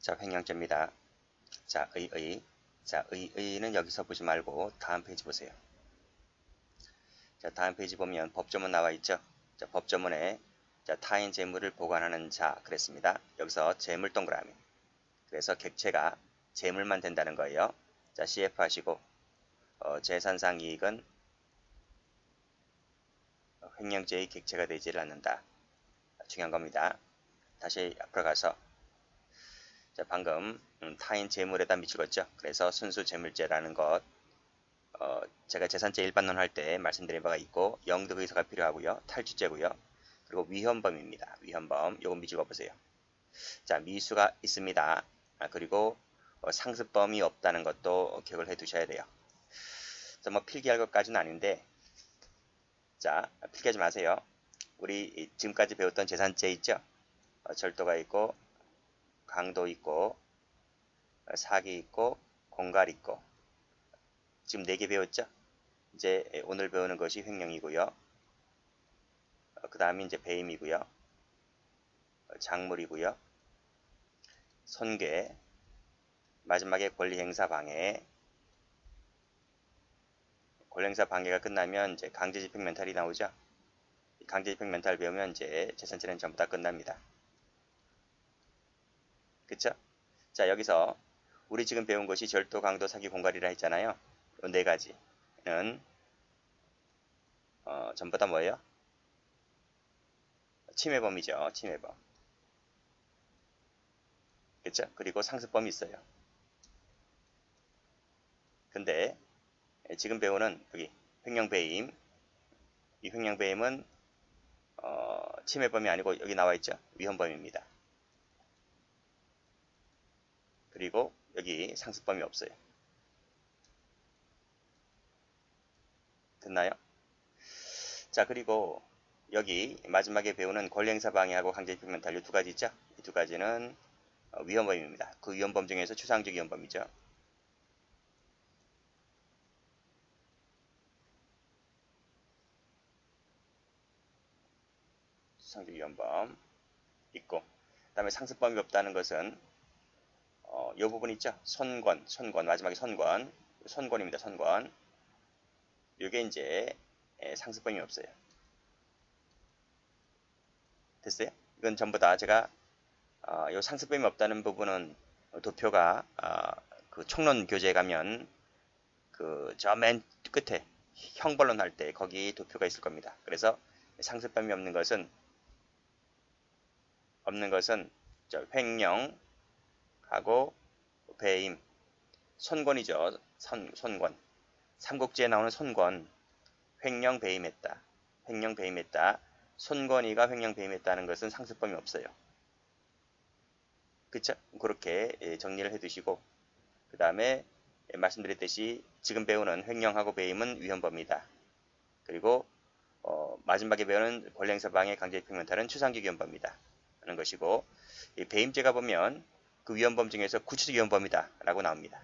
자, 횡령죄입니다. 자, 의의. 자, 의의는 여기서 보지 말고 다음 페이지 보세요. 자, 다음 페이지 보면 법조문 나와 있죠. 자, 법조문에 자, 타인 재물을 보관하는 자 그랬습니다. 여기서 재물 동그라미. 그래서 객체가 재물만 된다는 거예요. 자, CF 하시고 재산상 이익은 횡령죄의 객체가 되지를 않는다. 중요한 겁니다. 다시 앞으로 가서 자, 방금 타인 재물에다 미치겠죠. 그래서 순수 재물죄라는 것 제가 재산죄 일반론 할 때 말씀드린 바가 있고 영득의사가 필요하고요. 탈취죄고요. 그리고 위헌범입니다. 위헌범 요거 미적어 보세요. 자, 미수가 있습니다. 그리고 상습범이 없다는 것도 기억을 해 두셔야 돼요. 자, 뭐 필기할 것까지는 아닌데 자, 필기하지 마세요. 우리 지금까지 배웠던 재산죄 있죠? 절도가 있고 강도 있고 사기 있고 공갈 있고 지금 4개 배웠죠? 이제 오늘 배우는 것이 횡령이고요. 그 다음에 이제 배임이고요. 작물이고요. 손괴, 마지막에 권리행사 방해. 권리행사 방해가 끝나면 이제 강제집행 멘탈이 나오죠. 강제집행 멘탈 배우면 이제 재산죄는 전부 다 끝납니다. 그쵸? 자, 여기서 우리 지금 배운 것이 절도, 강도, 사기, 공갈이라 했잖아요. 이 4가지는 전부 다 뭐예요? 침해범이죠. 침해범. 그쵸? 그리고 상습범이 있어요. 근데 지금 배우는 여기 횡령배임. 이 횡령배임은 침해범이 아니고 여기 나와 있죠. 위헌범입니다. 그리고 여기 상습범이 없어요. 됐나요? 자, 그리고 여기 마지막에 배우는 권리행사 방해하고 강제집행 멘탈 이 2가지 있죠. 이 2가지는 위헌범입니다. 그 위헌범 중에서 추상적 위헌범이죠. 추상적 위헌범 있고 그 다음에 상습범이 없다는 것은 이 부분 있죠. 손권 마지막에 손권입니다. 손권 이게 이제 상습범이 없어요. 됐어요? 이건 전부 다 제가 이 상습범이 없다는 부분은 도표가 그 총론 교재에 가면 그 저 맨 끝에 형벌론 할 때 거기 도표가 있을 겁니다. 그래서 상습범이 없는 것은 횡령하고 배임, 손권이죠. 손권. 삼국지에 나오는 손권. 횡령 배임했다. 횡령 배임했다. 손권이가 횡령 배임했다는 것은 상습범이 없어요. 그쵸? 그렇게 정리를 해 두시고 그 다음에 말씀드렸듯이 지금 배우는 횡령하고 배임은 위헌범이다. 그리고 마지막에 배우는 권리행사 방해 강제집행 멘탈은 추상적 위헌범이다 하는 것이고 이 배임죄가 보면 그 위헌범 중에서 구체적 위헌범이다 라고 나옵니다.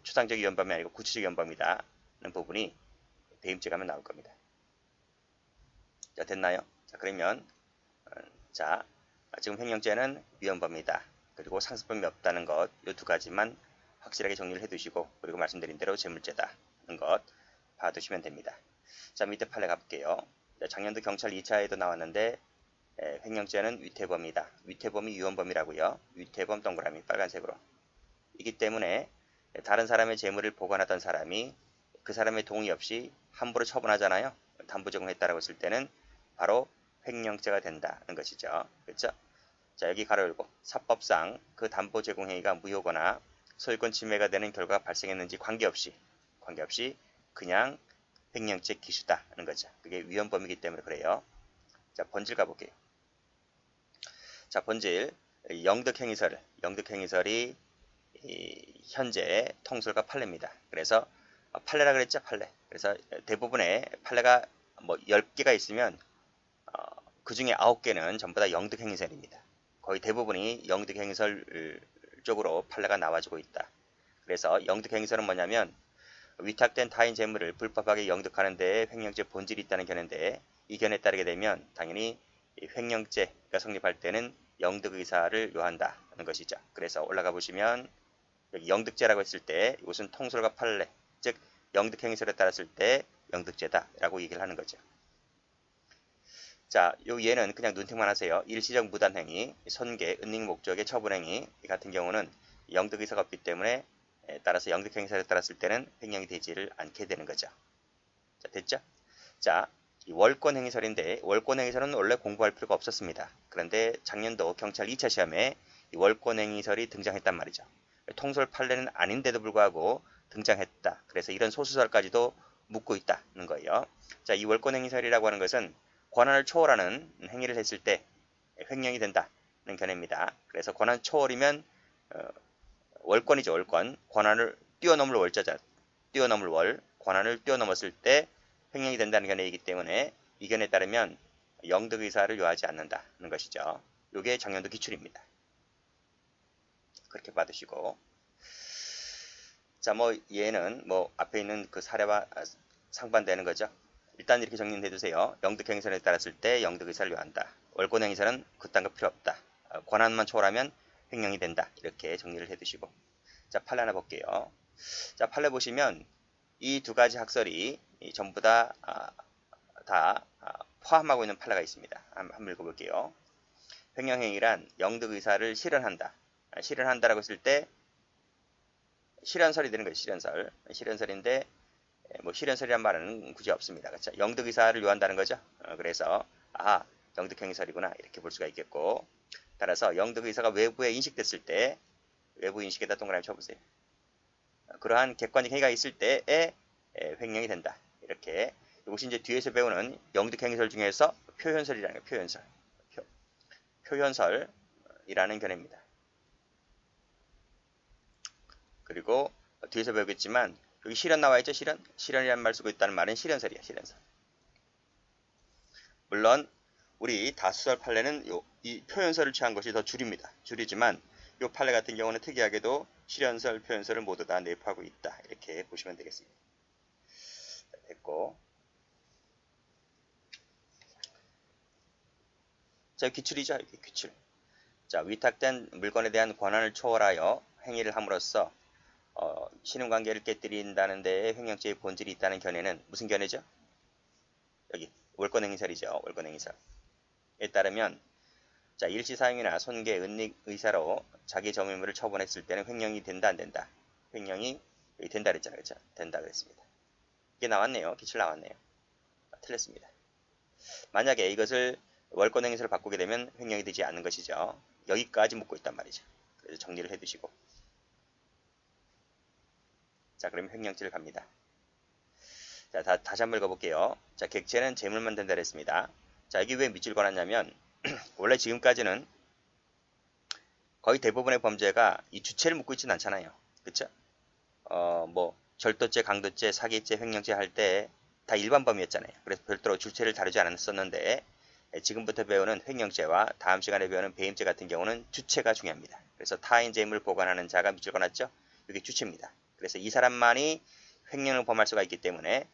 추상적 위헌범이 아니고 구체적 위헌범이다 하는 부분이 배임죄 가면 나올 겁니다. 자, 됐나요? 자, 그러면 자, 지금 횡령죄는 위헌범이다. 그리고 상습범이 없다는 것, 이 2가지만 확실하게 정리를 해두시고 그리고 말씀드린 대로 재물죄다 하는 것 봐두시면 됩니다. 자, 밑에 판례 가볼게요. 자, 작년도 경찰 2차에도 나왔는데 횡령죄는 위태범이다. 위태범이 위헌범이라고요. 위태범 동그라미 빨간색으로. 이기 때문에 다른 사람의 재물을 보관하던 사람이 그 사람의 동의 없이 함부로 처분하잖아요. 담보 제공했다라고 했을 때는 바로 횡령죄가 된다는 것이죠. 그렇죠? 자, 여기 가로 열고 사법상 그 담보 제공 행위가 무효거나 소유권 침해가 되는 결과가 발생했는지 관계없이 그냥 횡령죄 기수다 하는 거죠. 그게 위헌범이기 때문에 그래요. 자, 본질 가볼게요. 자, 본질 영득행위설이 현재 통솔과 판례입니다. 그래서 판례라 그랬죠. 판례. 그래서 대부분의 판례가 뭐 10개가 있으면 그 중에 9개는 전부 다 영득행위설입니다. 거의 대부분이 영득행위설 쪽으로 판례가 나와주고 있다. 그래서 영득행위설은 뭐냐면 위탁된 타인 재물을 불법하게 영득하는 데에 횡령죄 본질이 있다는 견해인데 이 견해에 따르게 되면 당연히 횡령죄가 성립할 때는 영득의사를 요한다는 것이죠. 그래서 올라가 보시면 여기 영득제라고 했을 때 이것은 통솔과 판례, 즉 영득행위설에 따랐을 때 영득제다라고 얘기를 하는 거죠. 자, 요 예는 그냥 눈팅만 하세요. 일시적 무단행위, 손괴, 은닉 목적의 처분행위 같은 경우는 영득의사가 없기 때문에 따라서 영득행위설에 따랐을 때는 횡령이 되지를 않게 되는 거죠. 자, 됐죠? 자, 이 월권행위설인데 월권행위설은 원래 공부할 필요가 없었습니다. 그런데 작년도 경찰 2차 시험에 이 월권행위설이 등장했단 말이죠. 통솔 판례는 아닌데도 불구하고 등장했다. 그래서 이런 소수설까지도 묻고 있다는 거예요. 자, 이 월권행위설이라고 하는 것은 권한을 초월하는 행위를 했을 때 횡령이 된다는 견해입니다. 그래서 권한 초월이면 월권이죠. 월권. 권한을 뛰어넘을 월자자. 뛰어넘을 월. 권한을 뛰어넘었을 때 횡령이 된다는 견해이기 때문에 이 견해에 따르면 영득의사를 요하지 않는다는 것이죠. 이게 작년도 기출입니다. 그렇게 받으시고, 자, 뭐 얘는 뭐 앞에 있는 그 사례와 상반되는 거죠. 일단 이렇게 정리해 두세요. 영득행위설에 따랐을 때 영득의사를 요한다. 월권행위설은 그딴 거 필요 없다. 권한만 초월하면 횡령이 된다. 이렇게 정리를 해 두시고, 자, 판례 하나 볼게요. 자, 판례 보시면 이 두 가지 학설이 전부 다 포함하고 있는 판례가 있습니다. 한번 읽어볼게요. 횡령행위란 영득의사를 실현한다. 실현한다라고 했을 때 실현설이 되는 거예요. 실현설. 실현설인데 뭐 실현설이란 말은 굳이 없습니다. 그렇죠? 영득의사를 요한다는 거죠. 그래서 영득행위설이구나 이렇게 볼 수가 있겠고, 따라서 영득의사가 외부에 인식됐을 때 외부 인식에다 동그라미 쳐보세요. 그러한 객관적 행위가 있을 때에 횡령이 된다. 이렇게. 이것이 이제 뒤에서 배우는 영득행위설 중에서 표현설이라는 거예요. 표현설. 표현설이라는 견해입니다. 그리고 뒤에서 배우겠지만 여기 실현 나와 있죠. 실현. 실현이라는 말 쓰고 있다는 말은 실현설이야. 실현설. 물론 우리 다수설 판례는 이 표현설을 취한 것이 더 줄입니다. 줄이지만 이 판례 같은 경우는 특이하게도 실현설, 표현설을 모두 다 내포하고 있다. 이렇게 보시면 되겠습니다. 됐고, 자, 기출이죠. 이렇게 기출. 자, 위탁된 물건에 대한 권한을 초월하여 행위를 함으로써 신용관계를 깨뜨린다는 데에 횡령죄의 본질이 있다는 견해는 무슨 견해죠? 여기 월권행위설이죠. 월권행위설에 따르면 자, 일시사용이나 손괴, 은닉 의사로 자기 점유물을 처분했을 때는 횡령이 된다, 안 된다? 횡령이 여기 된다 그랬잖아요. 그렇죠? 된다 그랬습니다. 이게 나왔네요. 기출 나왔네요. 틀렸습니다. 만약에 이것을 월권행위설을 바꾸게 되면 횡령이 되지 않는 것이죠. 여기까지 묻고 있단 말이죠. 그래서 정리를 해두시고, 자, 그럼 횡령죄를 갑니다. 자, 다시 한번 읽어볼게요. 자, 객체는 재물만 된다 그랬습니다. 자, 여기 왜 밑줄 걸었냐면 원래 지금까지는 거의 대부분의 범죄가 이 주체를 묻고 있지는 않잖아요. 그쵸? 뭐 절도죄, 강도죄, 사기죄, 횡령죄 할 때 다 일반 범위였잖아요. 그래서 별도로 주체를 다루지 않았었는데 지금부터 배우는 횡령죄와 다음 시간에 배우는 배임죄 같은 경우는 주체가 중요합니다. 그래서 타인 재물을 보관하는 자가 밑줄 꺼놨죠. 이게 주체입니다. 그래서 이 사람만이 횡령을 범할 수가 있기 때문에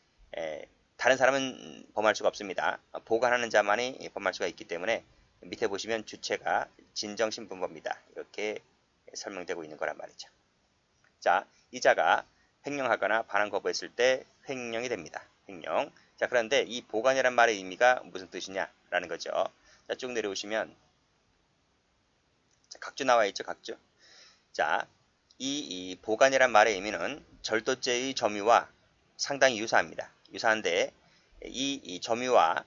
다른 사람은 범할 수가 없습니다. 보관하는 자만이 범할 수가 있기 때문에 밑에 보시면 주체가 진정신분법입니다. 이렇게 설명되고 있는 거란 말이죠. 자, 이 자가 횡령하거나 반환 거부했을 때 횡령이 됩니다. 횡령. 자, 그런데 이 보관이란 말의 의미가 무슨 뜻이냐라는 거죠. 자, 쭉 내려오시면 자, 각주 나와 있죠. 각주. 자, 이 보관이란 말의 의미는 절도죄의 점유와 상당히 유사합니다. 유사한데 이 점유와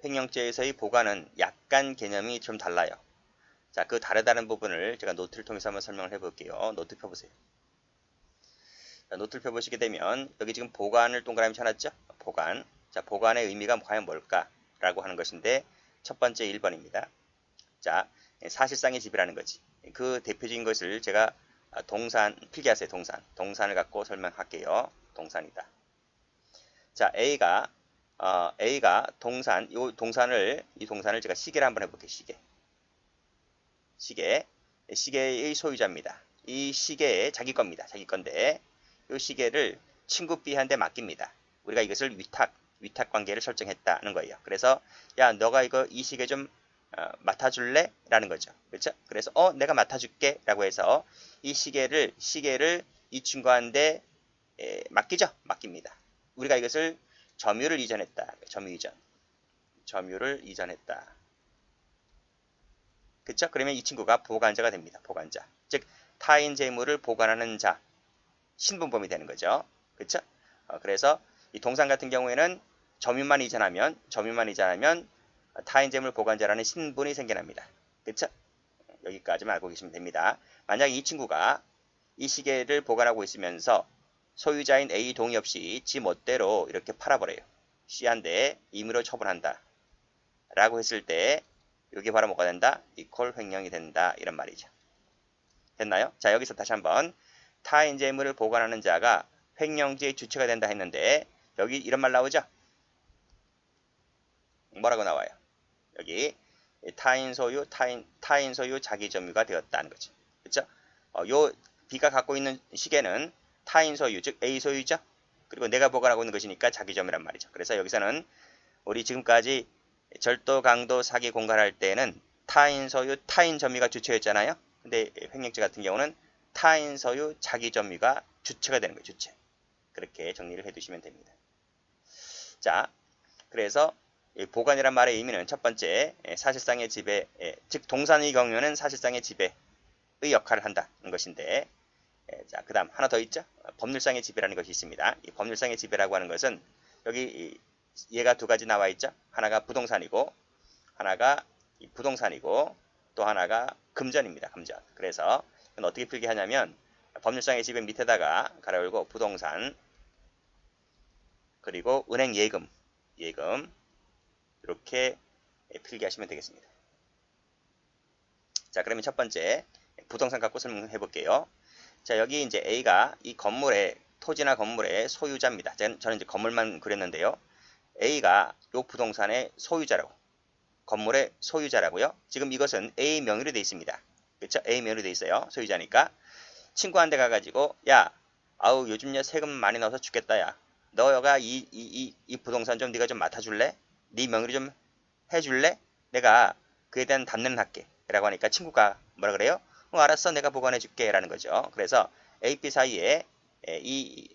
횡령죄에서의 보관은 약간 개념이 좀 달라요. 자, 그 다르다는 부분을 제가 노트를 통해서 한번 설명을 해볼게요. 노트 펴보세요. 자, 노트를 펴보시게 되면 여기 지금 보관을 동그라미 쳐놨죠? 보관. 자, 보관의 의미가 과연 뭘까라고 하는 것인데 첫 번째 1번입니다. 자, 사실상의 집이라는 거지. 그 대표적인 것을 제가 동산, 필기하세요. 동산을 갖고 설명할게요. 동산이다. 자, A가 이 동산을 제가 시계를 한번 해볼게요. 시계의 소유자입니다. 이 시계의 자기 겁니다. 자기 건데 이 시계를 친구 B한테 맡깁니다. 우리가 이것을 위탁 관계를 설정했다는 거예요. 그래서 야, 너가 이 시계 좀 맡아줄래? 라는 거죠. 그렇죠? 그래서 내가 맡아줄게 라고 해서 이 시계를 이 친구한테 맡기죠. 맡깁니다. 우리가 이것을 점유를 이전했다. 점유를 이전했다. 그렇죠? 그러면 이 친구가 보관자가 됩니다. 보관자. 즉 타인 재물을 보관하는 자, 신분범이 되는 거죠. 그렇죠? 그래서 이 동산 같은 경우에는 점유만 이전하면 타인 재물 보관자라는 신분이 생겨납니다. 그렇죠? 여기까지만 알고 계시면 됩니다. 만약 이 친구가 이 시계를 보관하고 있으면서 소유자인 A 동의 없이 지 멋대로 이렇게 팔아버려요. C한테 임의로 처분한다. 라고 했을 때 이게 바로 뭐가 된다? 이퀄 횡령이 된다. 이런 말이죠. 됐나요? 자, 여기서 다시 한번 타인 재물을 보관하는 자가 횡령죄의 주체가 된다 했는데 여기 이런 말 나오죠? 뭐라고 나와요? 여기 타인 소유 자기 점유가 되었다는 거죠. 그렇죠? 요 B가 갖고 있는 시계는 타인 소유, 즉 A 소유죠. 그리고 내가 보관하고 있는 것이니까 자기 점유란 말이죠. 그래서 여기서는 우리 지금까지 절도, 강도, 사기, 공갈할 때는 타인 소유, 타인 점유가 주체였잖아요. 근데 횡령죄 같은 경우는 타인 소유, 자기 점유가 주체가 되는 거예요. 주체. 그렇게 정리를 해두시면 됩니다. 자, 그래서 보관이란 말의 의미는 첫 번째, 사실상의 지배, 즉 동산의 경우에는 사실상의 지배의 역할을 한다는 것인데, 자, 그 다음 하나 더 있죠? 법률상의 지배라는 것이 있습니다. 이 법률상의 지배라고 하는 것은 여기 얘가 두 가지 나와 있죠? 하나가 부동산이고 또 하나가 금전입니다. 금전. 그래서 이건 어떻게 풀게 하냐면 법률상의 지배 밑에다가 가로 열고 부동산 그리고 은행 예금 이렇게 필기 하시면 되겠습니다. 자, 그러면 첫 번째 부동산 갖고 설명해 볼게요. 자, 여기 이제 A가 이 건물의 토지나 건물의 소유자입니다. 저는 이제 건물만 그렸는데요. A가 이 부동산의 소유자라고, 건물의 소유자라고요. 지금 이것은 A 명의로 되어 있습니다. 그렇죠? A 명의로 되어 있어요. 소유자니까 친구한테 가가지고 야, 아우 요즘 세금 많이 넣어서 죽겠다 야. 너가 이 부동산 좀 네가 좀 맡아줄래? 네 명의로 좀 해줄래? 내가 그에 대한 답례는 할게. 라고 하니까 친구가 뭐라 그래요? 알았어 내가 보관해줄게 라는 거죠. 그래서 A, B 사이에 이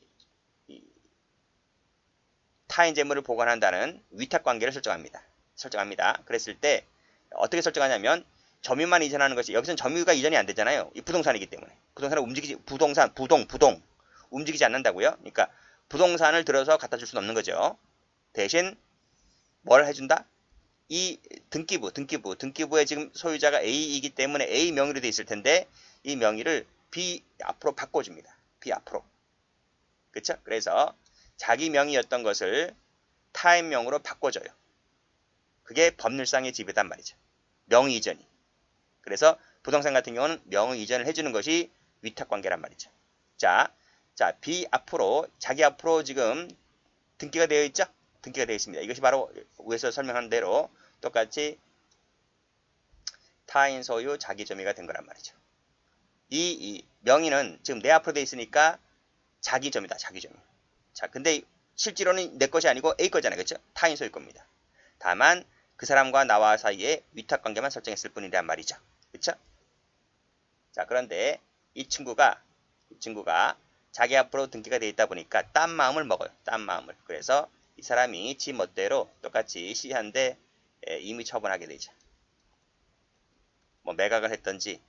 타인 재물을 보관한다는 위탁관계를 설정합니다. 그랬을 때 어떻게 설정하냐면 점유만 이전하는 것이 여기서는 점유가 이전이 안 되잖아요. 이 부동산이기 때문에 부동산을 부동 움직이지 않는다고요. 그러니까 부동산을 들어서 갖다 줄 수는 없는 거죠. 대신 뭘 해준다? 이 등기부에 지금 소유자가 A이기 때문에 A 명의로 돼 있을 텐데 이 명의를 B 앞으로 바꿔줍니다. B 앞으로. 그쵸? 그래서 자기 명의였던 것을 타인 명으로 바꿔줘요. 그게 법률상의 지배단 말이죠. 명의 이전이. 그래서 부동산 같은 경우는 명의 이전을 해주는 것이 위탁관계란 말이죠. 자, B 앞으로 자기 앞으로 지금 등기가 되어 있죠? 등기가 되어 있습니다. 이것이 바로 위에서 설명한 대로 똑같이 타인 소유 자기 점유가 된 거란 말이죠. 이 명의는 지금 내 앞으로 되어 있으니까 자기 점유다. 자기 점유. 자, 근데 실제로는 내 것이 아니고 A 거잖아요. 그렇죠? 타인 소유 겁니다. 다만 그 사람과 나와 사이에 위탁관계만 설정했을 뿐이란 말이죠. 그렇죠? 자, 그런데 이 친구가 자기 앞으로 등기가 되어 있다 보니까 딴 마음을 먹어요. 딴 마음을. 그래서 이 사람이 지 멋대로 똑같이 C한테 임의 처분하게 되죠. 뭐 매각을 했든지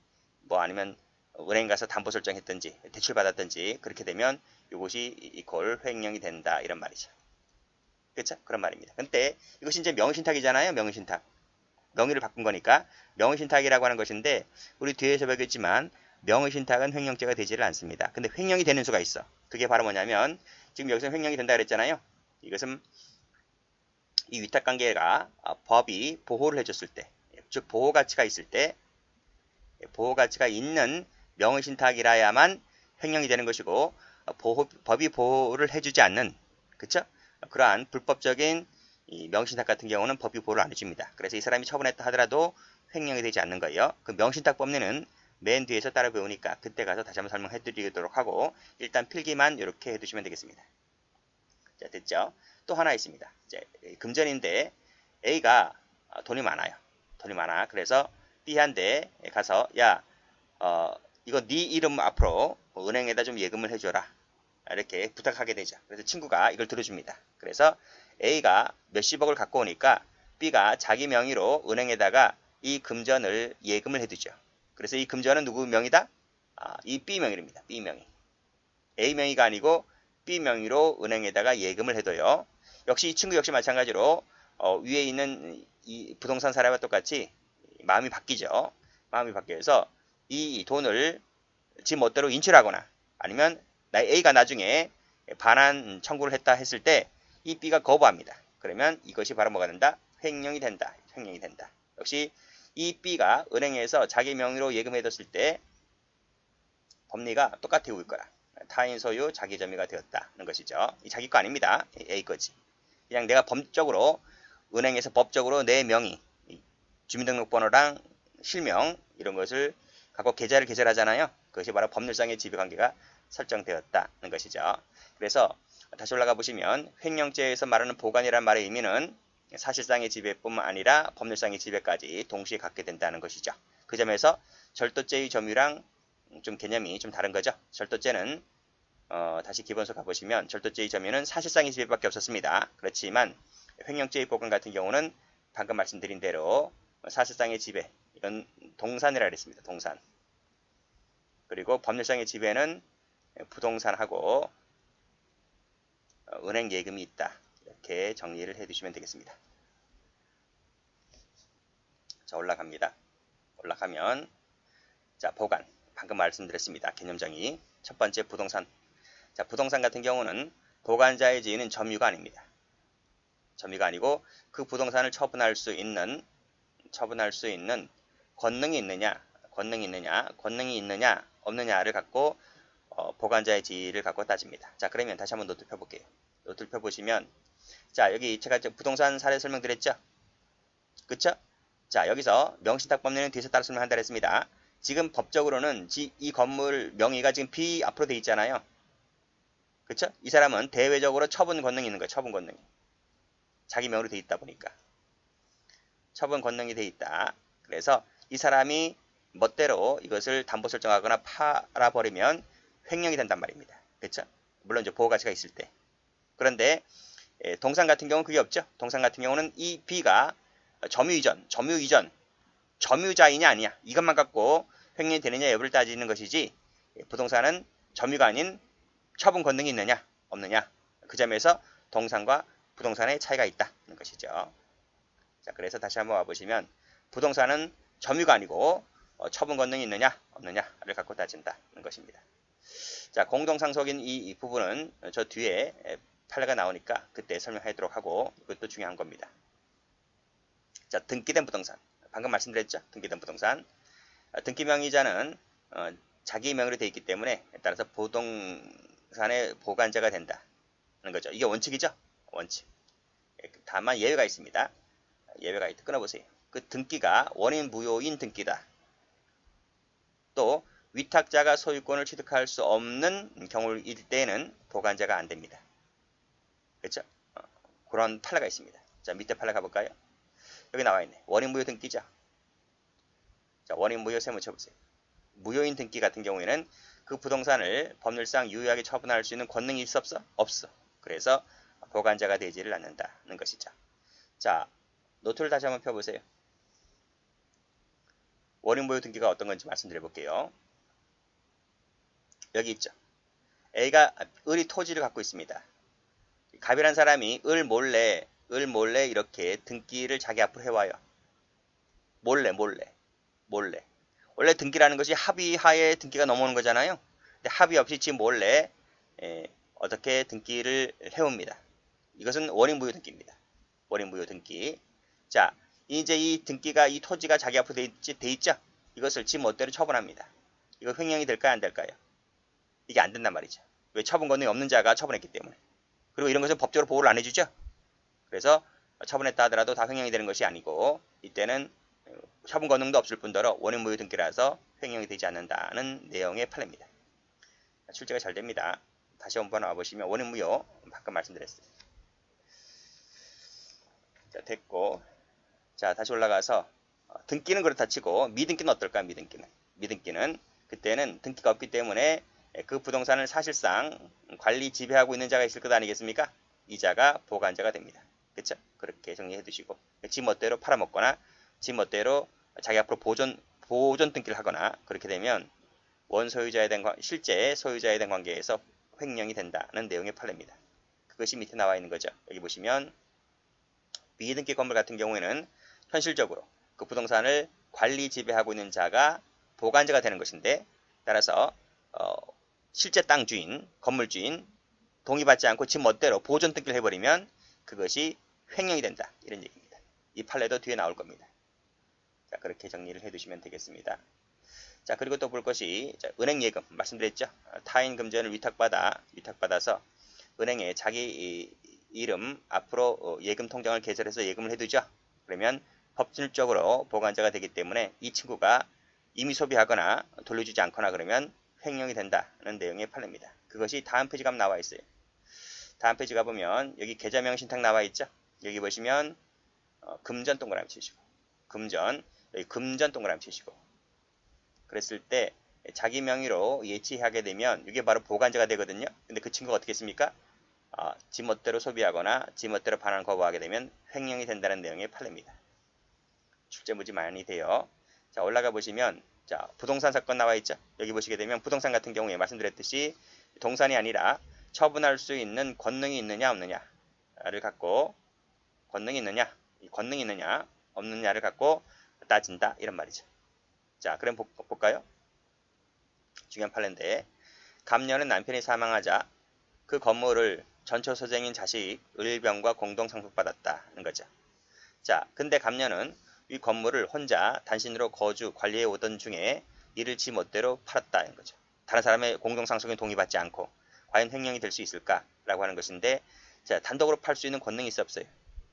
뭐 아니면 은행 가서 담보 설정했든지 대출 받았든지 그렇게 되면 이것이 이퀄 횡령이 된다 이런 말이죠. 그렇죠? 그런 말입니다. 근데 이것이 이제 명의신탁이잖아요. 명의신탁. 명의를 바꾼 거니까 명의신탁이라고 하는 것인데 우리 뒤에서 배웠지만 명의신탁은 횡령죄가 되지를 않습니다. 근데 횡령이 되는 수가 있어. 그게 바로 뭐냐면 지금 여기서 횡령이 된다 그랬잖아요. 이것은 이 위탁관계가 법이 보호를 해줬을 때, 즉 보호가치가 있을 때, 보호가치가 있는 명의신탁이라야만 횡령이 되는 것이고 법이 보호를 해주지 않는, 그쵸? 그러한 불법적인 이 명의신탁 같은 경우는 법이 보호를 안 해줍니다. 그래서 이 사람이 처분했다 하더라도 횡령이 되지 않는 거예요. 그 명의신탁 법리는 맨 뒤에서 따라 배우니까 그때 가서 다시 한번 설명해 드리도록 하고 일단 필기만 이렇게 해두시면 되겠습니다. 자, 됐죠? 또 하나 있습니다. 이제 금전인데 A가 돈이 많아요. 돈이 많아. 그래서 B한테 가서 야, 이거 네 이름 앞으로 은행에다 좀 예금을 해줘라. 이렇게 부탁하게 되죠. 그래서 친구가 이걸 들어줍니다. 그래서 A가 몇십억을 갖고 오니까 B가 자기 명의로 은행에다가 이 금전을 예금을 해두죠. 그래서 이 금전은 누구 명의다? 이 B 명의입니다. B 명의. A 명의가 아니고 B 명의로 은행에다가 예금을 해둬요. 역시 이 친구 역시 마찬가지로 위에 있는 이 부동산 사례와 똑같이 마음이 바뀌죠. 마음이 바뀌어서 이 돈을 지 멋대로 인출하거나 아니면 A가 나중에 반환 청구를 했다 했을 때 이 B가 거부합니다. 그러면 이것이 바로 뭐가 된다? 횡령이 된다. 횡령이 된다. 역시 이 B가 은행에서 자기 명의로 예금해뒀을 때 법리가 똑같이 올 거라. 타인 소유 자기 점유가 되었다는 것이죠. 이 자기 거 아닙니다. A 거지. 그냥 내가 법적으로 은행에서 법적으로 내 명의, 주민등록번호랑 실명 이런 것을 갖고 계좌를 개설하잖아요. 그것이 바로 법률상의 지배관계가 설정되었다는 것이죠. 그래서 다시 올라가 보시면 횡령죄에서 말하는 보관이라는 말의 의미는 사실상의 지배뿐만 아니라 법률상의 지배까지 동시에 갖게 된다는 것이죠. 그 점에서 절도죄의 점유랑 좀 개념이 좀 다른 거죠. 절도죄는 다시 기본서 가보시면 절도죄의 점유는 사실상의 지배밖에 없었습니다. 그렇지만 횡령죄의 보관 같은 경우는 방금 말씀드린 대로 사실상의 지배, 이건 동산이라 그랬습니다. 동산. 그리고 법률상의 지배는 부동산하고 은행 예금이 있다. 이렇게 정리를 해두시면 되겠습니다. 자, 올라갑니다. 올라가면 자, 보관. 방금 말씀드렸습니다. 개념 정의. 첫 번째 부동산. 자, 부동산 같은 경우는 보관자의 지위는 점유가 아닙니다. 점유가 아니고 그 부동산을 처분할 수 있는 권능이 있느냐, 권능이 있느냐, 없느냐를 갖고 보관자의 지위를 갖고 따집니다. 자, 그러면 다시 한번 노트 펴볼게요. 노트를 펴보시면 자, 여기 제가 부동산 사례 설명드렸죠? 그쵸? 자, 여기서 명시탁 법률은 뒤에서 따라 설명한다 했습니다. 지금 법적으로는 이 건물 명의가 지금 B 앞으로 돼 있잖아요. 그쵸? 이 사람은 대외적으로 처분 권능이 있는 거예요. 처분 권능이. 자기 명의로 돼 있다 보니까. 처분 권능이 돼 있다. 그래서 이 사람이 멋대로 이것을 담보 설정하거나 팔아버리면 횡령이 된단 말입니다. 그쵸? 물론 이제 보호가치가 있을 때. 그런데 동산 같은 경우는 그게 없죠. 동산 같은 경우는 이 B가 점유자이냐 아니냐 이것만 갖고 횡령이 되느냐 여부를 따지는 것이지 부동산은 점유가 아닌 처분 권능이 있느냐 없느냐 그 점에서 동산과 부동산의 차이가 있다는 것이죠. 자, 그래서 다시 한번 와보시면 부동산은 점유가 아니고 처분 권능이 있느냐 없느냐를 갖고 따진다는 것입니다. 자, 공동상속인 이 부분은 저 뒤에 판례가 나오니까 그때 설명하도록 하고 이것도 중요한 겁니다. 자, 등기된 부동산. 방금 말씀드렸죠? 등기된 부동산. 등기명의자는 자기 명의로 되어 있기 때문에 따라서 부동산의 보관자가 된다는 거죠. 이게 원칙이죠? 원칙. 다만 예외가 있습니다. 예외가 있다. 끊어보세요. 그 등기가 원인 무효인 등기다. 또 위탁자가 소유권을 취득할 수 없는 경우일 때에는 보관자가 안 됩니다. 그렇죠? 그런 판례가 있습니다. 자, 밑에 판례 가볼까요? 여기 나와 있네. 원인 무효 등기죠. 자, 원인 무효 세무 쳐보세요. 무효인 등기 같은 경우에는 그 부동산을 법률상 유효하게 처분할 수 있는 권능이 있어 없어? 없어. 그래서 보관자가 되지를 않는다는 것이죠. 자, 노트를 다시 한번 펴보세요. 원인 무효 등기가 어떤 건지 말씀드려 볼게요. 여기 있죠. A가 을이 토지를 갖고 있습니다. 갑이란 사람이 을 몰래 이렇게 등기를 자기 앞으로 해와요. 몰래. 원래 등기라는 것이 합의하에 등기가 넘어오는 거잖아요. 근데 합의 없이 지금 몰래 어떻게 등기를 해옵니다. 이것은 원인 무효 등기입니다. 원인 무효 등기. 자, 이제 이 등기가 이 토지가 자기 앞으로 돼 있죠. 이것을 지 멋대로 처분합니다. 이거 횡령이 될까요, 안 될까요? 이게 안 된단 말이죠. 왜? 처분 권능이 없는 자가 처분했기 때문에. 그리고 이런 것은 법적으로 보호를 안 해주죠. 그래서 처분했다 하더라도 다 횡령이 되는 것이 아니고 이때는 처분 권능도 없을 뿐더러 원인 무효 등기라서 횡령이 되지 않는다는 내용의 판례입니다. 출제가 잘 됩니다. 다시 한번 와보시면 원인 무효 방금 말씀드렸어요. 자, 됐고, 자, 다시 올라가서 등기는 그렇다 치고 미등기는 어떨까? 미등기는 그때는 등기가 없기 때문에 그 부동산을 사실상 관리 지배하고 있는 자가 있을 것 아니겠습니까? 이 자가 보관자가 됩니다. 그렇죠? 그렇게 정리해 두시고 지 멋대로 팔아먹거나 지 멋대로 자기 앞으로 보존 등기를 하거나 그렇게 되면 실제 소유자에 대한 관계에서 횡령이 된다는 내용의 판례입니다. 그것이 밑에 나와 있는 거죠. 여기 보시면 미등기 건물 같은 경우에는 현실적으로 그 부동산을 관리 지배하고 있는 자가 보관자가 되는 것인데 따라서 실제 땅 주인, 건물 주인 동의받지 않고 지 멋대로 보존 등기를 해버리면 그것이 횡령이 된다. 이런 얘기입니다. 이 판례도 뒤에 나올 겁니다. 자, 그렇게 정리를 해두시면 되겠습니다. 자, 그리고 또 볼 것이 은행 예금 말씀드렸죠. 타인 금전을 위탁받아서 은행에 자기 이름 앞으로 예금 통장을 개설해서 예금을 해두죠. 그러면 법률적으로 보관자가 되기 때문에 이 친구가 이미 소비하거나 돌려주지 않거나 그러면 횡령이 된다는 내용의 판례입니다. 그것이 다음 페이지 가면 나와 있어요. 다음 페이지 가보면 여기 계좌명 신탁 나와 있죠. 여기 보시면 금전 동그라미 치시고 여기 금전 동그라미 치시고 그랬을 때 자기 명의로 예치하게 되면 이게 바로 보관자가 되거든요. 근데 그 친구가 어떻게 했습니까? 지 멋대로 소비하거나 지 멋대로 반환 거부하게 되면 횡령이 된다는 내용의 판례입니다. 출제무지 많이 돼요. 자, 올라가 보시면 자, 부동산 사건 나와 있죠. 여기 보시게 되면 부동산 같은 경우에 말씀드렸듯이 동산이 아니라 처분할 수 있는 권능이 있느냐 없느냐를 갖고 권능이 있느냐 없느냐를 갖고 따진다 이런 말이죠. 자, 그럼 볼까요? 중요한 판례인데 갑년은 남편이 사망하자 그 건물을 전처소생인 자식 을병과 공동 상속받았다는 거죠. 자, 근데 갑년은 이 건물을 혼자 단신으로 거주 관리해 오던 중에 이를 지 멋대로 팔았다는 거죠. 다른 사람의 공동 상속에 동의받지 않고 과연 횡령이 될 수 있을까라고 하는 것인데 자, 단독으로 팔 수 있는 권능이 있어 없어요?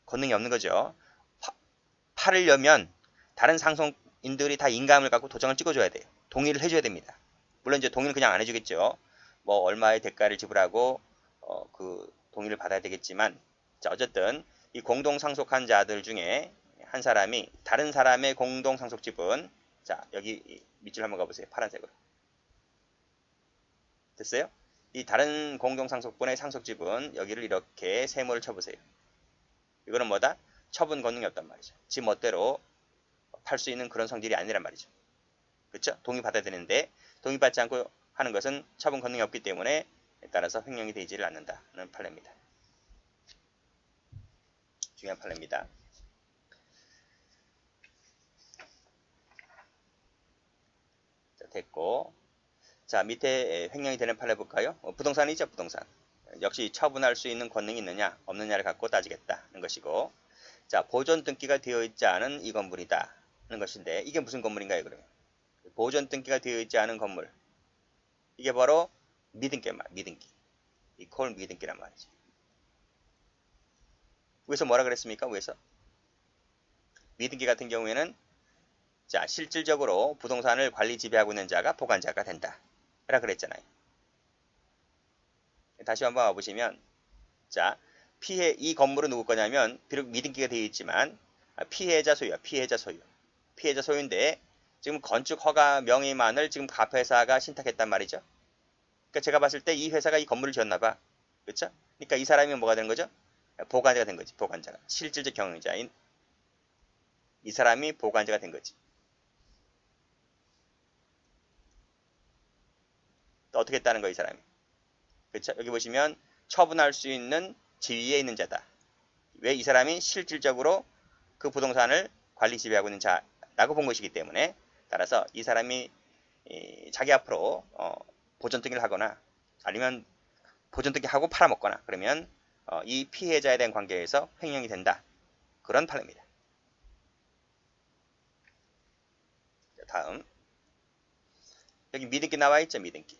권능이 없는 거죠. 팔으려면 다른 상속인들이 다 인감을 갖고 도장을 찍어줘야 돼요. 동의를 해줘야 됩니다. 물론 이제 동의를 그냥 안 해주겠죠. 뭐 얼마의 대가를 지불하고 그 동의를 받아야 되겠지만 자, 어쨌든 이 공동 상속한 자들 중에 한 사람이 다른 사람의 공동 상속집은 자, 여기 밑줄 한번 가보세요. 파란색으로 됐어요? 이 다른 공동 상속분의 상속집은 여기를 이렇게 세모를 쳐보세요. 이거는 뭐다? 처분 권능이 없단 말이죠. 지 멋대로 팔 수 있는 그런 성질이 아니란 말이죠. 그렇죠? 동의받아야 되는데 동의받지 않고 하는 것은 처분 권능이 없기 때문에 따라서 횡령이 되지를 않는다는 판례입니다. 중요한 판례입니다. 자, 됐고 자, 밑에 횡령이 되는 판례 볼까요? 부동산이죠, 부동산. 역시 처분할 수 있는 권능이 있느냐 없느냐를 갖고 따지겠다는 것이고 자, 보존 등기가 되어 있지 않은 이 건물이다 는 것인데 이게 무슨 건물인가요? 그러면 보존 등기가 되어 있지 않은 건물 이게 바로 미등기 이콜 미등기란 말이죠. 위에서 뭐라 그랬습니까? 위에서 미등기 같은 경우에는 자, 실질적으로 부동산을 관리 지배하고 있는 자가 보관자가 된다 라고 그랬잖아요. 다시 한번 와보시면 자, 이 건물은 누구 거냐면 비록 미등기가 되어 있지만 피해자 소유인데 지금 건축 허가 명의만을 지금 갑 회사가 신탁했단 말이죠. 그러니까 제가 봤을 때 이 회사가 이 건물을 지었나 봐. 그렇죠? 그러니까 이 사람이 뭐가 되는 거죠? 보관자가 된 거지. 보관자가. 실질적 경영자인 이 사람이 보관자가 된 거지. 또 어떻게 했다는 거야, 이 사람이. 그렇죠? 여기 보시면 처분할 수 있는 지위에 있는 자다. 왜 이 사람이 실질적으로 그 부동산을 관리 지배하고 있는 자라고 본 것이기 때문에 따라서 이 사람이 자기 앞으로 보존등기를 하거나 아니면 보존등기 하고 팔아먹거나 그러면 이 피해자에 대한 관계에서 횡령이 된다. 그런 판례입니다. 다음 여기 미등기 나와 있죠. 미등기.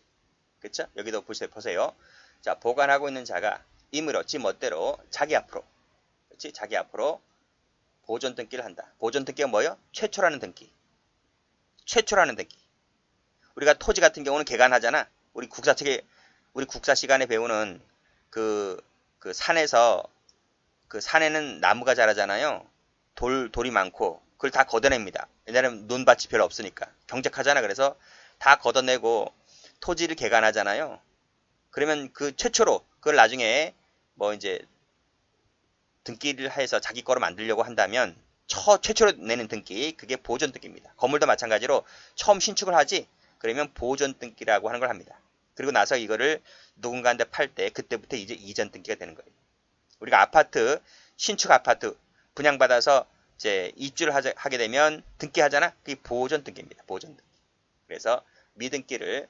그렇죠? 여기도 보세요. 자, 보관하고 있는 자가 임의로 지 멋대로 자기 앞으로 보존 등기를 한다. 보존 등기가 뭐예요? 최초라는 등기. 우리가 토지 같은 경우는 개간하잖아. 우리 국사 시간에 배우는 그 산에서 그 산에는 나무가 자라잖아요. 돌이 많고 그걸 다 걷어냅니다. 왜냐하면 논밭이 별로 없으니까. 경작하잖아. 그래서 다 걷어내고 토지를 개간하잖아요. 그러면 그 최초로 그걸 나중에 뭐 이제 등기를 해서 자기 거로 만들려고 한다면 최초로 내는 등기, 그게 보존 등기입니다. 건물도 마찬가지로 처음 신축을 하지, 그러면 보존 등기라고 하는 걸 합니다. 그리고 나서 이거를 누군가한테 팔 때 그때부터 이제 이전 등기가 되는 거예요. 우리가 아파트, 신축 아파트 분양받아서 이제 입주를 하게 되면 등기하잖아. 그게 보존 등기입니다. 보존 등기. 그래서 미등기를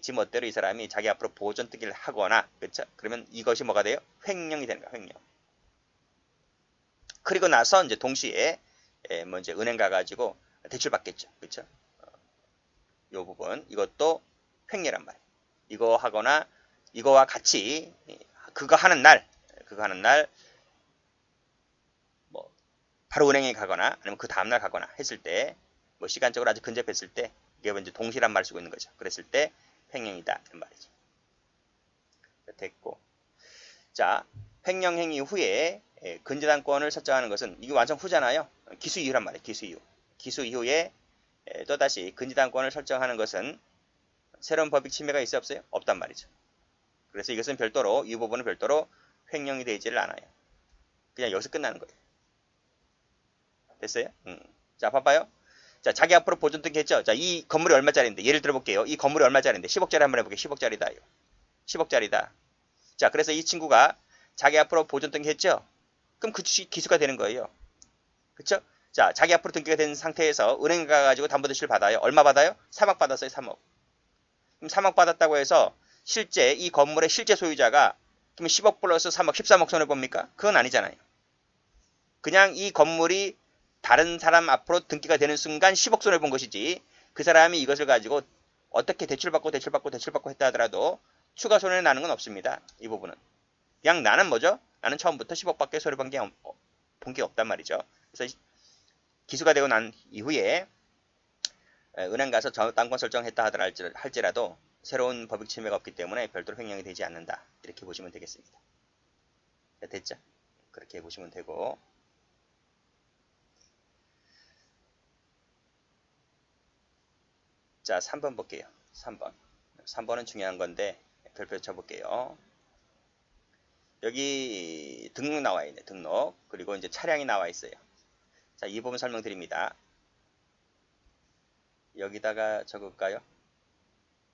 지 멋대로 이 사람이 자기 앞으로 보존 등기를 하거나, 그렇죠? 그러면 이것이 뭐가 돼요? 횡령이 되는 거야. 횡령. 그리고 나서 이제 동시에 뭐 이제 은행 가가지고 대출 받겠죠. 그렇죠? 요 부분 이것도 횡령란 말이에요. 이거 하거나 이거와 같이 그거 하는 날 뭐 바로 은행에 가거나 아니면 그 다음날 가거나 했을 때 뭐 시간적으로 아주 근접했을 때 이게 이제 동시란 말을 쓰고 있는 거죠. 그랬을 때 횡령이다 이런 말이죠. 됐고, 자 횡령 행위 후에 근저당권을 설정하는 것은 이게 완성 후잖아요. 기수 이후란 말이에요. 기수 이후. 기수 이후에 또다시 근저당권을 설정하는 것은 새로운 법익 침해가 있어 없어요? 없단 말이죠. 그래서 이것은 별도로, 이 부분은 별도로 횡령이 되지를 않아요. 그냥 여기서 끝나는 거예요. 됐어요? 자, 봐봐요. 자, 자기 앞으로 보존 등기했죠? 자, 이 건물이 얼마짜리인데, 예를 들어볼게요. 이 건물이 얼마짜리인데, 10억짜리 한번 해볼게요. 10억짜리다. 10억짜리다. 자, 그래서 이 친구가 자기 앞으로 보존 등기했죠? 그럼 그 주식 기수가 되는 거예요. 그쵸? 자, 자기 앞으로 등기가 된 상태에서 은행 가가지고 담보대출 받아요. 얼마 받아요? 3억 받았어요. 3억. 그럼 3억 받았다고 해서 실제 이 건물의 실제 소유자가 그럼 10억 플러스 3억, 13억 손해봅니까? 그건 아니잖아요. 그냥 이 건물이 다른 사람 앞으로 등기가 되는 순간 10억 손해본 것이지, 그 사람이 이것을 가지고 어떻게 대출받고 했다 하더라도 추가 손해는 나는 건 없습니다. 이 부분은. 그냥 나는 뭐죠? 나는 처음부터 10억밖에 손해본 게 없단 말이죠. 그래서 기수가 되고 난 이후에 은행 가서 땅권 설정했다 할지라도 새로운 법익 침해가 없기 때문에 별도로 횡령이 되지 않는다. 이렇게 보시면 되겠습니다. 됐죠? 그렇게 보시면 되고, 자 3번 볼게요. 3번은 중요한 건데 별표 쳐볼게요. 여기 등록 나와 있네. 등록. 그리고 이제 차량이 나와 있어요. 자, 이 부분 설명드립니다. 여기다가 적을까요?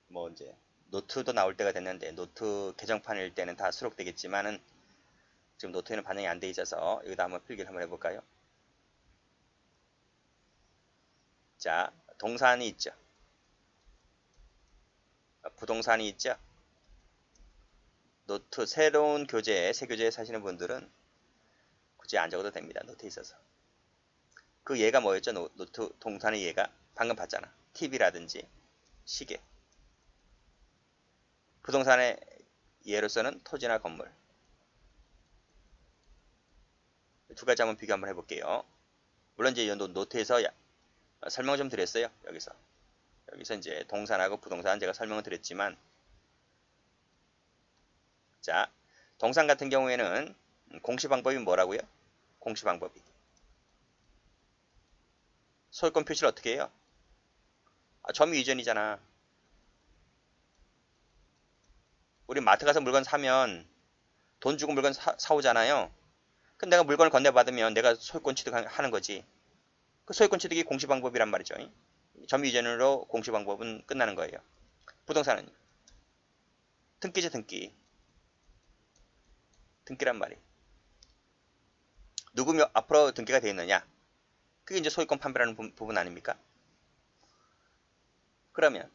뭐 이제 노트도 나올 때가 됐는데, 노트 개정판일 때는 다 수록되겠지만은 지금 노트에는 반영이 안 돼 있어서 여기다 한번 필기를 한번 해볼까요? 자, 동산이 있죠. 부동산이 있죠. 노트 새로운 교재, 새 교재에 사시는 분들은 굳이 안 적어도 됩니다. 노트에 있어서. 그 예가 뭐였죠? 노트 동산의 예가 방금 봤잖아. TV라든지 시계. 부동산의 예로서는 토지나 건물. 두 가지 한번 비교 한번 해볼게요. 물론 이제 이 노트에서 설명 좀 드렸어요. 여기서 이제 동산하고 부동산 제가 설명을 드렸지만, 자, 동산 같은 경우에는 공시 방법이 뭐라고요? 공시 방법이 소유권 표시를 어떻게 해요? 점유 이전이잖아. 우리 마트 가서 물건 사면 돈 주고 물건 사오잖아요. 그럼 내가 물건을 건네받으면 내가 소유권 취득하는 거지. 그 소유권 취득이 공시 방법이란 말이죠. 점유 이전으로 공시 방법은 끝나는 거예요. 부동산은 등기죠, 등기. 등기란 말이. 누구 앞으로 등기가 되어 있느냐? 그게 이제 소유권 판별하는 부분 아닙니까? 그러면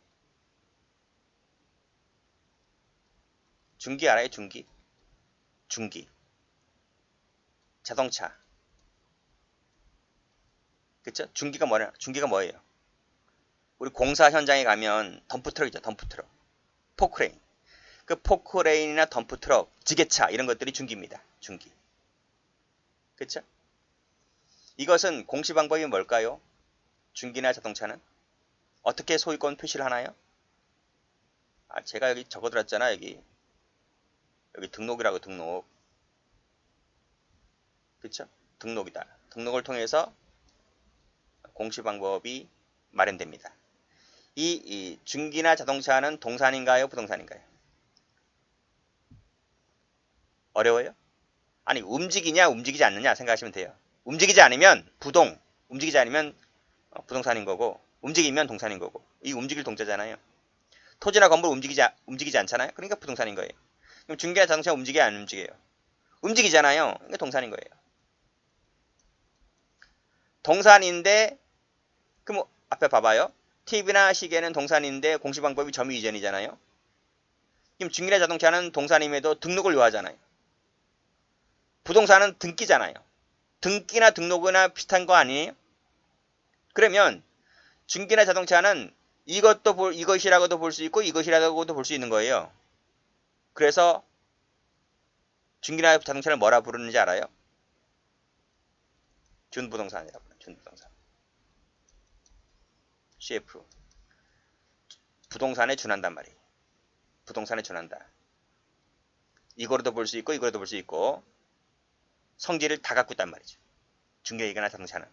중기 알아요? 중기. 자동차. 그쵸? 중기가 뭐예요? 우리 공사 현장에 가면 덤프트럭이죠. 덤프트럭. 포크레인. 그 포크레인이나 덤프트럭, 지게차 이런 것들이 중기입니다. 중기. 그쵸? 이것은 공시 방법이 뭘까요? 중기나 자동차는 어떻게 소유권 표시를 하나요? 제가 여기 적어드렸잖아. 여기 등록이라고. 등록. 그쵸? 등록이다. 등록을 통해서 공시 방법이 마련됩니다. 이 중기나 자동차는 동산인가요? 부동산인가요? 어려워요? 아니 움직이냐 움직이지 않느냐 생각하시면 돼요. 움직이지 않으면 움직이지 않으면 부동산인 거고 움직이면 동산인 거고 이 움직일 동자잖아요. 토지나 건물 움직이지 않잖아요. 그러니까 부동산인 거예요. 그럼 중기나 자동차 움직여야 안 움직여요? 움직이잖아요. 그러니까 동산인 거예요. 동산인데 그럼 앞에 봐봐요. TV나 시계는 동산인데 공시 방법이 점유 이전이잖아요. 그럼 중기나 자동차는 동산임에도 등록을 요하잖아요. 부동산은 등기잖아요. 등기나 등록이나 비슷한 거 아니에요? 그러면 중기나 자동차는 이것이라고도 볼 수 있고 이것이라고도 볼 수 있는 거예요. 그래서 중기나 자동차를 뭐라 부르는지 알아요? 준부동산이라고 해요. 준부동산. CF. 부동산에 준한단 말이에요. 부동산에 준한다. 이거로도 볼 수 있고 이거로도 볼 수 있고 성질을 다 갖고 있단 말이죠. 중개이거나 자동차는.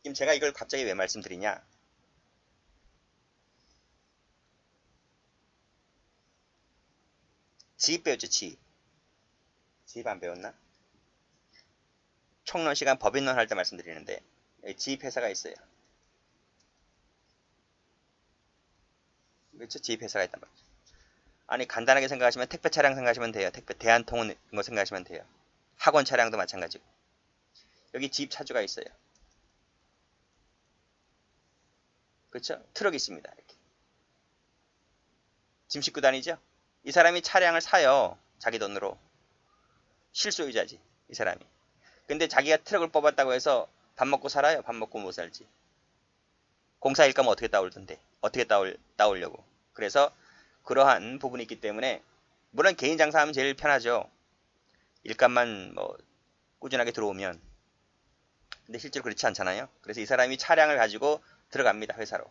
지금 제가 이걸 갑자기 왜 말씀드리냐? 지입 배웠죠, 지입. 지입 안 배웠나? 총론 시간 법인론 할 때 말씀드리는데 지입 회사가 있어요. 그렇죠? 지입 회사가 있단 말이죠. 아니 간단하게 생각하시면 택배 차량 생각하시면 돼요. 택배 대한통운 거 생각하시면 돼요. 학원 차량도 마찬가지고. 여기 지입 차주가 있어요. 그렇죠? 트럭이 있습니다. 이렇게. 짐 싣고 다니죠? 이 사람이 차량을 사요. 자기 돈으로. 실소유자지. 이 사람이. 근데 자기가 트럭을 뽑았다고 해서 밥 먹고 살아요? 밥 먹고 못 살지. 공사 일감은 어떻게 따올던데? 어떻게 따오려고. 그래서 그러한 부분이 있기 때문에 물론 개인 장사하면 제일 편하죠. 일감만 뭐 꾸준하게 들어오면. 근데 실제로 그렇지 않잖아요. 그래서 이 사람이 차량을 가지고 들어갑니다. 회사로.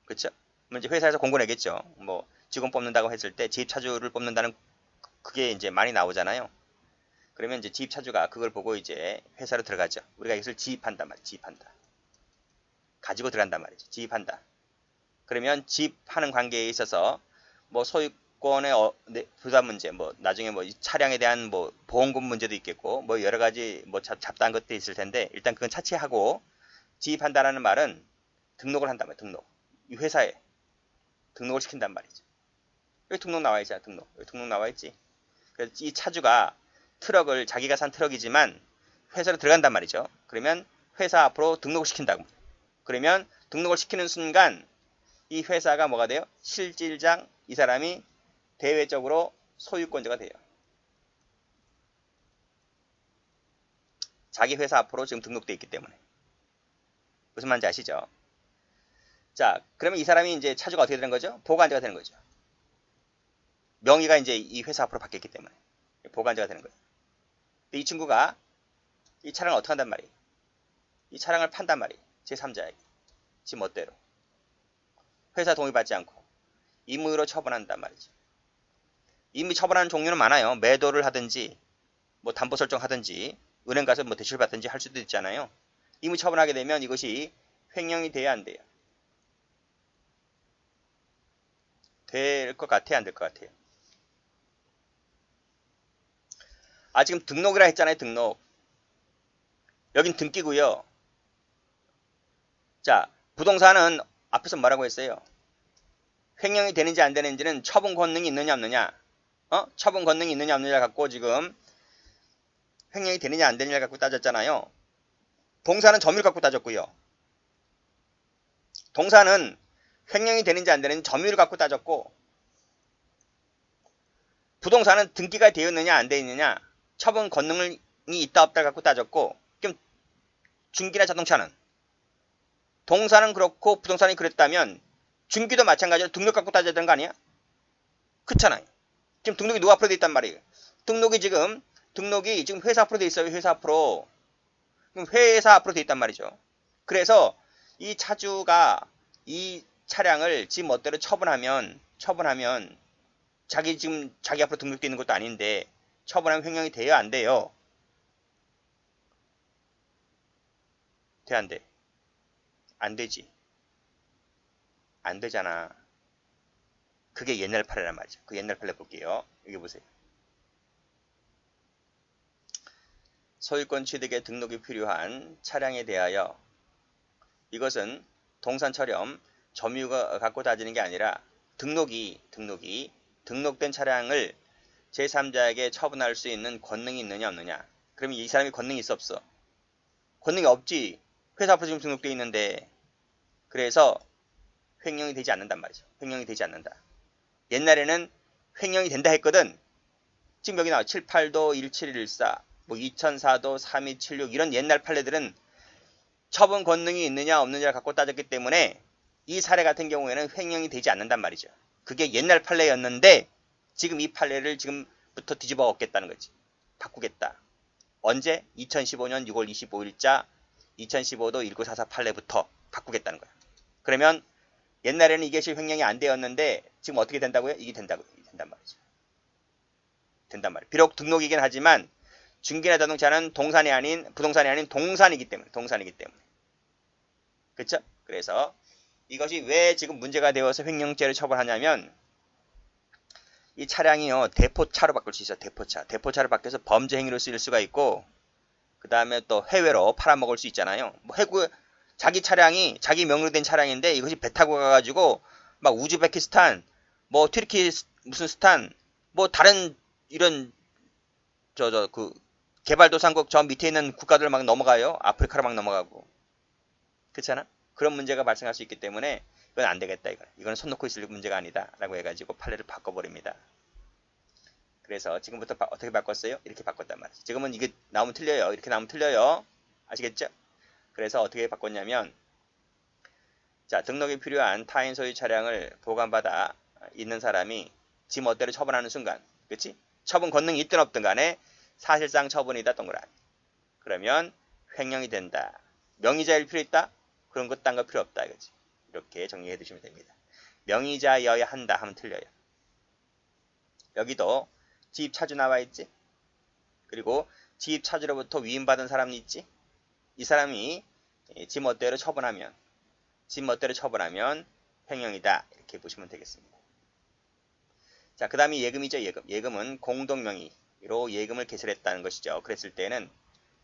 그렇죠? 이제 회사에서 공고 내겠죠. 뭐 직원 뽑는다고 했을 때 지입차주를 뽑는다는 그게 이제 많이 나오잖아요. 그러면 이제 지입차주가 그걸 보고 이제 회사로 들어가죠. 우리가 이것을 지입한단 말이에요. 지입한다. 가지고 들어간단 말이죠. 지입한다. 그러면 지입하는 관계에 있어서 뭐 소유권의 부담 문제, 뭐 나중에 뭐 차량에 대한 뭐 보험금 문제도 있겠고, 뭐 여러 가지 뭐 잡다한 것도 있을 텐데 일단 그건 차치하고 지입한다라는 말은 등록을 한단 말이에요. 등록. 이 회사에 등록을 시킨단 말이죠. 여기 등록 나와 있잖아. 등록. 여기 등록 나와 있지. 그래서 이 차주가 트럭을 자기가 산 트럭이지만 회사로 들어간단 말이죠. 그러면 회사 앞으로 등록을 시킨다고. 그러면 등록을 시키는 순간 이 회사가 뭐가 돼요? 실질상 이 사람이 대외적으로 소유권자가 돼요. 자기 회사 앞으로 지금 등록돼 있기 때문에. 무슨 말인지 아시죠? 자, 그러면 이 사람이 이제 차주가 어떻게 되는 거죠? 보관자가 되는 거죠. 명의가 이제 이 회사 앞으로 바뀌었기 때문에 보관자가 되는 거예요. 근데 이 친구가 이 차량을 어떻게 한단 말이에요? 이 차량을 판단 말이에요. 제3자에게. 지 멋대로. 회사 동의받지 않고 임의로 처분한단 말이죠. 임의 처분하는 종류는 많아요. 매도를 하든지 뭐 담보 설정하든지 은행 가서 뭐 대출 받든지 할 수도 있잖아요. 임의 처분하게 되면 이것이 횡령이 돼야 안 돼요. 될 것 같아요? 안 될 것 같아요? 아 지금 등록이라 했잖아요. 등록. 여긴 등기고요. 자 부동산은 앞에서 뭐라고 했어요? 횡령이 되는지 안 되는지는 처분 권능이 있느냐 없느냐. 처분 권능이 있느냐 없느냐 갖고 지금 횡령이 되느냐 안 되느냐 갖고 따졌잖아요. 동사는 점유를 갖고 따졌고요. 동사는 횡령이 되는지 안 되는지 점유를 갖고 따졌고 부동산은 등기가 되었느냐 안 되어 있느냐 처분 권능이 있다 없다 갖고 따졌고 그럼 중기나 자동차는 동사는 그렇고 부동산이 그랬다면 중기도 마찬가지로 등록 갖고 따져야 되는 거 아니야? 그렇잖아요. 지금 등록이 누구 앞으로 돼 있단 말이에요. 등록이 지금 회사 앞으로 돼 있어요. 회사 앞으로. 그럼 회사 앞으로 돼 있단 말이죠. 그래서 이 차주가 이 차량을 지 멋대로 처분하면 자기 앞으로 등록되어 있는 것도 아닌데 처분하면 횡령이 돼요 안 돼요? 돼, 안 돼? 안 되지. 안 되잖아. 그게 옛날 판례란 말이죠. 그 옛날 판례 볼게요. 여기 보세요. 소유권 취득에 등록이 필요한 차량에 대하여 이것은 동산처럼 점유가 갖고 따지는 게 아니라 등록된 차량을 제3자에게 처분할 수 있는 권능이 있느냐 없느냐. 그러면 이 사람이 권능이 있어 없어? 권능이 없지. 회사 앞으로 지금 등록되어 있는데. 그래서 횡령이 되지 않는단 말이죠. 횡령이 되지 않는다. 옛날에는 횡령이 된다 했거든. 지금 여기 나와 78도 1714 뭐 2004도 3276 이런 옛날 판례들은 처분 권능이 있느냐 없느냐를 갖고 따졌기 때문에 이 사례 같은 경우에는 횡령이 되지 않는단 말이죠. 그게 옛날 판례였는데 지금 이 판례를 지금부터 뒤집어 엎겠다는 거지. 바꾸겠다. 언제? 2015년 6월 25일자 2015도 1944 판례부터 바꾸겠다는 거야. 그러면 옛날에는 이게 횡령이 안 되었는데 지금 어떻게 된다고요? 이게 된단 말이죠. 된단 말이에요. 비록 등록이긴 하지만 중개나 자동차는 부동산이 아닌 동산이기 때문에. 그렇죠? 그래서 이것이 왜 지금 문제가 되어서 횡령죄를 처벌하냐면 이 차량이요. 대포차로 바꿀 수 있어요. 대포차로 바뀌어서 범죄 행위로 쓰일 수가 있고 그 다음에 또 해외로 팔아먹을 수 있잖아요. 뭐 자기 차량이 자기 명의로 된 차량인데 이것이 배 타고 가가지고 막 우즈베키스탄 뭐 튀르키 무슨 스탄 뭐 다른 이런 그 개발도상국 저 밑에 있는 국가들 막 넘어가요. 아프리카로 막 넘어가고. 그렇잖아? 그런 문제가 발생할 수 있기 때문에 이건 안 되겠다. 이건 손 놓고 있을 문제가 아니다. 라고 해가지고 판례를 바꿔버립니다. 그래서 지금부터 어떻게 바꿨어요? 이렇게 바꿨단 말이죠. 지금은 이게 나오면 틀려요. 이렇게 나오면 틀려요. 아시겠죠? 그래서 어떻게 바꿨냐면 자, 등록이 필요한 타인 소유 차량을 보관받아 있는 사람이 지 멋대로 처분하는 순간 그렇지? 처분 권능이 있든 없든 간에 사실상 처분이다 동그라미. 그러면 횡령이 된다. 명의자일 필요 있다? 그런 것 딴 거 필요 없다 이거지. 이렇게 정리해 두시면 됩니다. 명의자여야 한다 하면 틀려요. 여기도 지입 차주 나와 있지? 그리고 지입 차주로부터 위임받은 사람이 있지? 이 사람이 지 멋대로 처분하면 횡령이다. 이렇게 보시면 되겠습니다. 자, 그 다음이 예금이죠. 예금은 공동명의로 예금을 개설했다는 것이죠. 그랬을 때는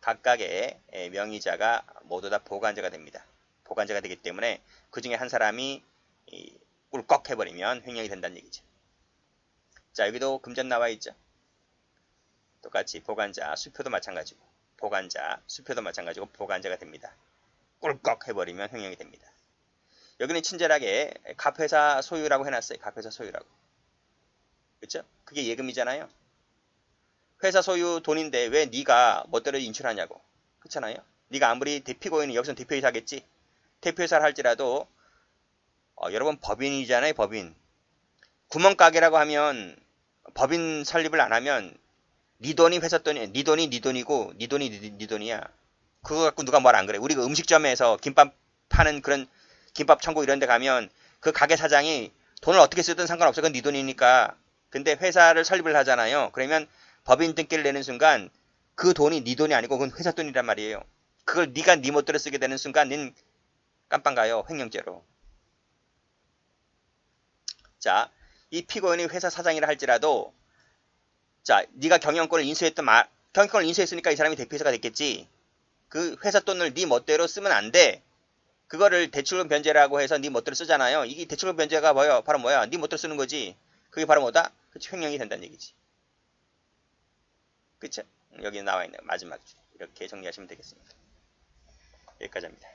각각의 명의자가 모두 다 보관자가 됩니다. 보관자가 되기 때문에 그 중에 한 사람이 꿀꺽 해버리면 횡령이 된다는 얘기죠. 자, 여기도 금전 나와 있죠. 똑같이 보관자, 수표도 마찬가지고 보관자가 됩니다. 꿀꺽 해버리면 횡령이 됩니다. 여기는 친절하게 갑회사 소유라고 해놨어요. 갑회사 소유라고. 그렇죠? 그게 예금이잖아요. 회사 소유 돈인데 왜 네가 멋대로 인출하냐고. 그렇잖아요. 네가 아무리 피고인은 여기서는 대표이사 하겠지. 대표이사를 할지라도 여러분 법인이잖아요. 법인. 구멍가게라고 하면 법인 설립을 안 하면 네 돈이 회사 돈이야. 네 돈이 네 돈이고 네 돈이 네 돈이야. 그거 갖고 누가 뭘 안 그래. 우리가 음식점에서 김밥 파는 그런 김밥 천국 이런 데 가면 그 가게 사장이 돈을 어떻게 쓰든 상관없어. 그건 네 돈이니까. 근데 회사를 설립을 하잖아요. 그러면 법인 등기를 내는 순간 그 돈이 네 돈이 아니고 그건 회사 돈이란 말이에요. 그걸 네가 네 멋대로 쓰게 되는 순간 닌 깜빵 가요. 횡령죄로. 자, 이 피고인이 회사 사장이라 할지라도 자, 네가 경영권을 인수했으니까 이 사람이 대표이사가 됐겠지. 그 회사 돈을 네 멋대로 쓰면 안 돼. 그거를 대출금 변제라고 해서 네 멋대로 쓰잖아요. 이게 대출금 변제가 뭐야? 바로 뭐야? 네 멋대로 쓰는 거지. 그게 바로 뭐다? 그치, 횡령이 된다는 얘기지. 그쵸? 여기 나와 있는 마지막 줄. 이렇게 정리하시면 되겠습니다. 여기까지 합니다.